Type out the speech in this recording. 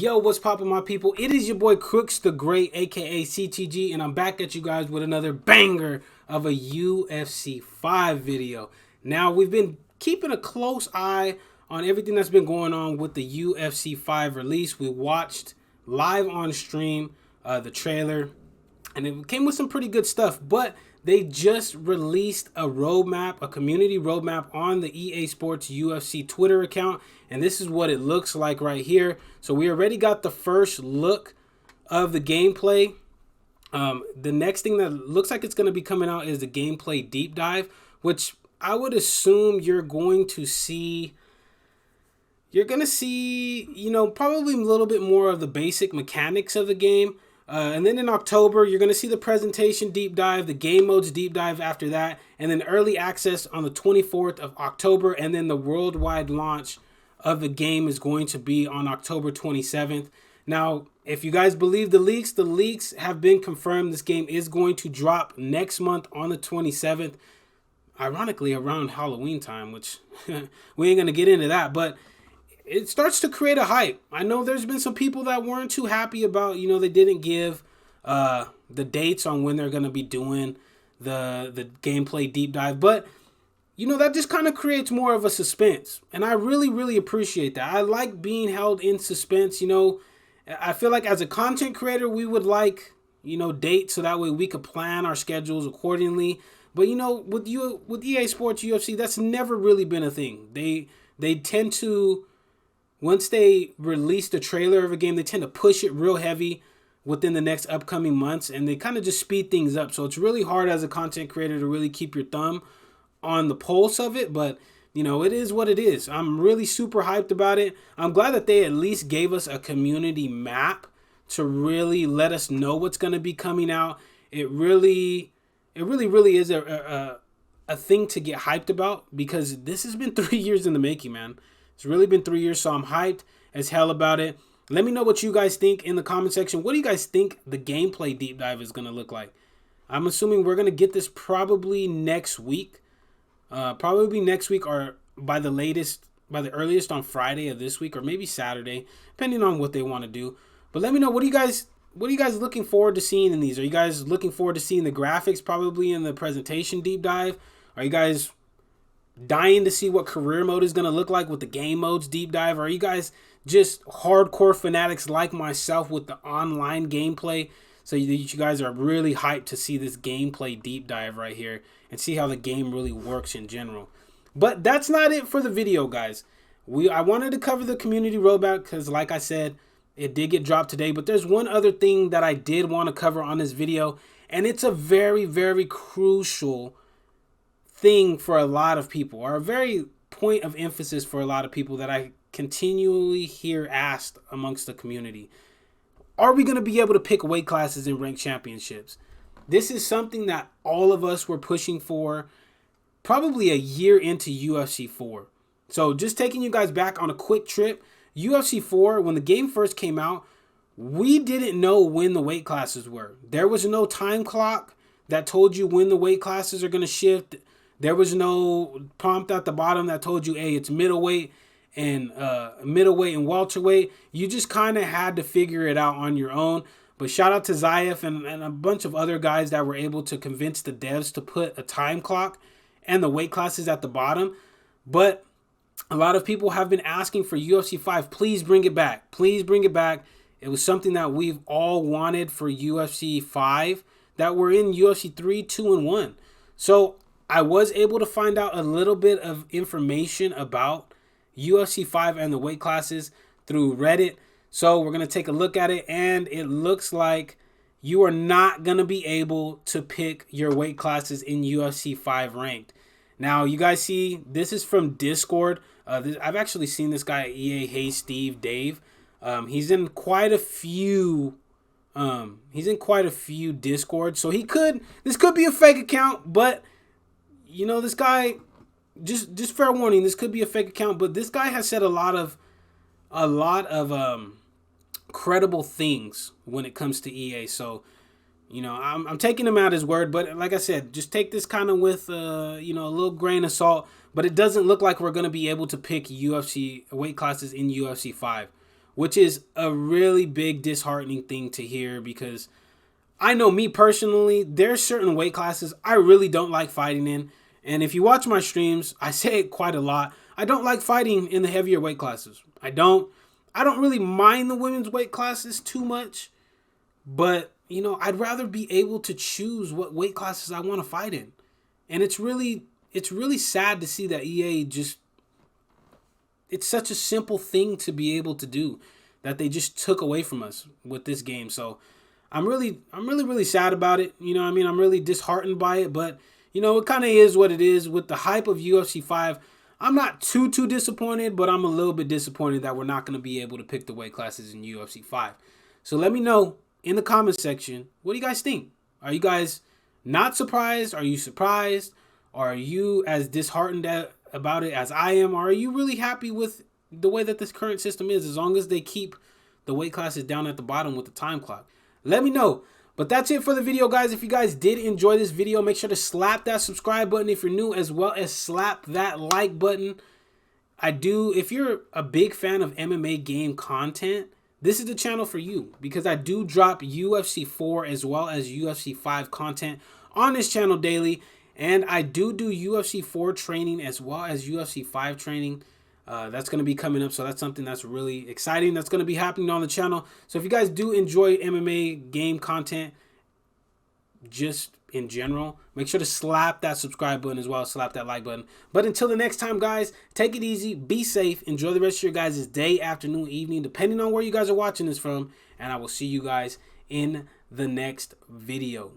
Yo, what's poppin', my people? It is your boy Crooks the Great, aka CTG, and I'm back at you guys with another banger of a UFC 5 video. Now, we've been keeping a close eye on everything that's been going on with the UFC 5 release. We watched live on stream the trailer, and it came with some pretty good stuff, but they just released a roadmap, a community roadmap on the EA Sports UFC Twitter account, and this is what it looks like right here. So we already got the first look of the gameplay. The next thing that looks like it's going to be coming out is the gameplay deep dive, which I would assume you're going to see. You're going to see, probably a little bit more of the basic mechanics of the game. And then in October, you're going to see the presentation deep dive, the game modes deep dive after that, and then early access on the 24th of October, and then the worldwide launch of the game is going to be on October 27th. Now, if you guys believe the leaks have been confirmed. This game is going to drop next month on the 27th, ironically around Halloween time, which we ain't going to get into that, but it starts to create a hype. I know there's been some people that weren't too happy about, they didn't give the dates on when they're going to be doing the gameplay deep dive. But, that just kind of creates more of a suspense. And I really, really appreciate that. I like being held in suspense. I feel like as a content creator, we would like, dates so that way we could plan our schedules accordingly. But, with EA Sports UFC, that's never really been a thing. They tend to, once they release the trailer of a game, they tend to push it real heavy within the next upcoming months, and they kind of just speed things up. So it's really hard as a content creator to really keep your thumb on the pulse of it, but it is what it is. I'm really super hyped about it. I'm glad that they at least gave us a community map to really let us know what's going to be coming out. It really is a thing to get hyped about, because this has been 3 years in the making, man. It's really been 3 years, so I'm hyped as hell about it. Let me know what you guys think in the comment section. What do you guys think the gameplay deep dive is going to look like? I'm assuming we're going to get this probably next week. Probably next week, or by the earliest on Friday of this week, or maybe Saturday, depending on what they want to do. But let me know, what are you guys looking forward to seeing in these? Are you guys looking forward to seeing the graphics probably in the presentation deep dive? Are you guys dying to see what career mode is going to look like with the game modes deep dive? Or are you guys just hardcore fanatics like myself with the online gameplay? So you guys are really hyped to see this gameplay deep dive right here and see how the game really works in general. But that's not it for the video, guys. I wanted to cover the community roadmap because, like I said, it did get dropped today. But there's one other thing that I did want to cover on this video, and it's a very, very crucial thing for a lot of people, or a very point of emphasis for a lot of people that I continually hear asked amongst the community. Are we going to be able to pick weight classes in ranked championships? This is something that all of us were pushing for probably a year into UFC 4. So just taking you guys back on a quick trip, UFC 4, when the game first came out, we didn't know when the weight classes were. There was no time clock that told you when the weight classes are going to shift. There was no prompt at the bottom that told you, hey, it's middleweight and welterweight. You just kind of had to figure it out on your own. But shout out to Zayef and a bunch of other guys that were able to convince the devs to put a time clock and the weight classes at the bottom. But a lot of people have been asking for UFC 5. Please bring it back. Please bring it back. It was something that we've all wanted for UFC 5 that were in UFC 3, 2, and 1. So I was able to find out a little bit of information about UFC 5 and the weight classes through Reddit. So we're going to take a look at it, and it looks like you are not going to be able to pick your weight classes in UFC 5 ranked. Now, you guys see, this is from Discord. I've actually seen this guy, EA Hey Steve Dave. He's in quite a few Discord. So this could be a fake account, but this guy, just fair warning, this could be a fake account, but this guy has said a lot of credible things when it comes to EA. So, I'm taking him at his word, but like I said, just take this kind of with a little grain of salt. But it doesn't look like we're going to be able to pick UFC weight classes in UFC 5. which is a really big disheartening thing to hear, because I know me personally, there's certain weight classes I really don't like fighting in. And if you watch my streams, I say it quite a lot. I don't like fighting in the heavier weight classes. I don't really mind the women's weight classes too much, but you know, I'd rather be able to choose what weight classes I want to fight in. And it's really sad to see that EA just, it's such a simple thing to be able to do that they just took away from us with this game. So I'm really sad about it. You know what I mean? I'm really disheartened by it, but you know, it kind of is what it is. With the hype of UFC 5, I'm not too disappointed, but I'm a little bit disappointed that we're not going to be able to pick the weight classes in UFC 5. So let me know in the comment section, what do you guys think? Are you guys not surprised? Are you surprised? Are you as disheartened about it as I am? Or are you really happy with the way that this current system is, as long as they keep the weight classes down at the bottom with the time clock? Let me know. But that's it for the video, guys. If you guys did enjoy this video, make sure to slap that subscribe button if you're new, as well as slap that like button. If you're a big fan of MMA game content, this is the channel for you, because I do drop UFC 4 as well as UFC 5 content on this channel daily. And I do UFC 4 training as well as UFC 5 training. That's going to be coming up, so that's something that's really exciting that's going to be happening on the channel. So if you guys do enjoy MMA game content just in general, make sure to slap that subscribe button as well as slap that like button. But until the next time, guys, take it easy, be safe, enjoy the rest of your guys' day, afternoon, evening, depending on where you guys are watching this from, and I will see you guys in the next video.